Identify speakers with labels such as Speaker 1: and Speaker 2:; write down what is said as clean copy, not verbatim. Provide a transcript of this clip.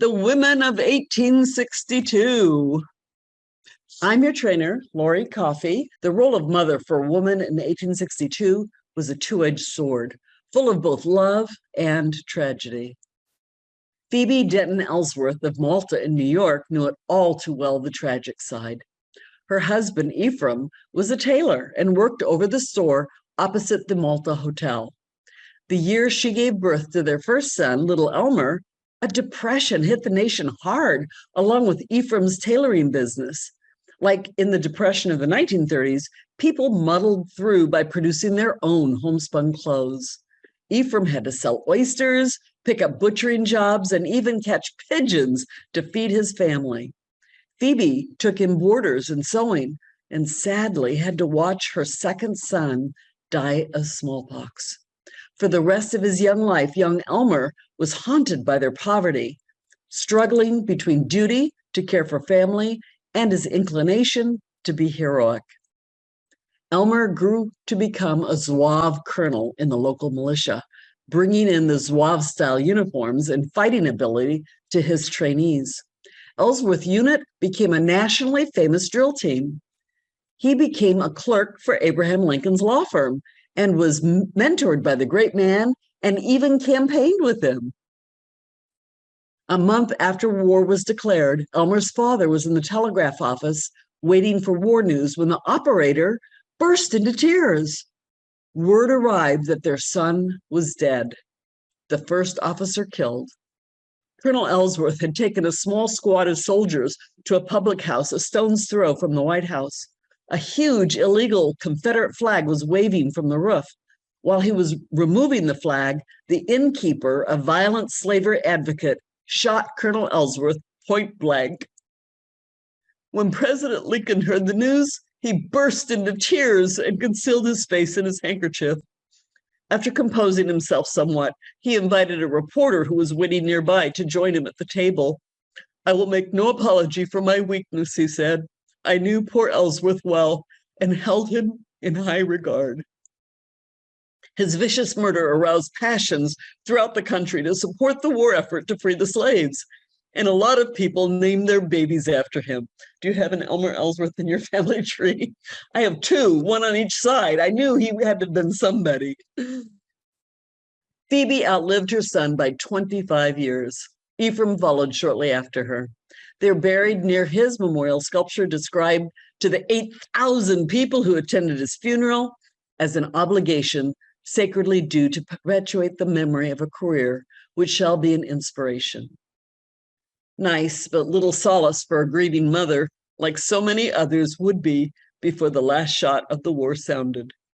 Speaker 1: The Women of 1862. I'm your trainer, Lori Coffey. The role of mother for a woman in 1862 was a two-edged sword, full of both love and tragedy. Phoebe Denton Ellsworth of Malta in New York knew it all too well, the tragic side. Her husband, Ephraim, was a tailor and worked over the store opposite the Malta Hotel. The year she gave birth to their first son, little Elmer, a depression hit the nation hard, along with Ephraim's tailoring business. Like in the depression of the 1930s, people muddled through by producing their own homespun clothes. Ephraim had to sell oysters, pick up butchering jobs, and even catch pigeons to feed his family. Phoebe took in boarders and sewing, and sadly had to watch her second son die of smallpox. For the rest of his young life, young Elmer was haunted by their poverty, struggling between duty to care for family and his inclination to be heroic. Elmer grew to become a Zouave colonel in the local militia, bringing in the Zouave-style uniforms and fighting ability to his trainees. Ellsworth Unit became a nationally famous drill team. He became a clerk for Abraham Lincoln's law firm and was mentored by the great man and even campaigned with him. A month after war was declared, Elmer's father was in the telegraph office waiting for war news when the operator burst into tears. Word arrived that their son was dead, the first officer killed. Colonel Ellsworth had taken a small squad of soldiers to a public house a stone's throw from the White House. A huge illegal Confederate flag was waving from the roof. While he was removing the flag, the innkeeper, a violent slavery advocate, shot Colonel Ellsworth point blank. When President Lincoln heard the news, he burst into tears and concealed his face in his handkerchief. After composing himself somewhat, he invited a reporter who was waiting nearby to join him at the table. "I will make no apology for my weakness," he said. "I knew poor Ellsworth well and held him in high regard." His vicious murder aroused passions throughout the country to support the war effort to free the slaves. And a lot of people named their babies after him. Do you have an Elmer Ellsworth in your family tree? I have two, one on each side. I knew he had to have been somebody. Phoebe outlived her son by 25 years. Ephraim followed shortly after her. They're buried near his memorial sculpture described to the 8,000 people who attended his funeral as an obligation sacredly due to perpetuate the memory of a career which shall be an inspiration. Nice, but little solace for a grieving mother, like so many others would be before the last shot of the war sounded.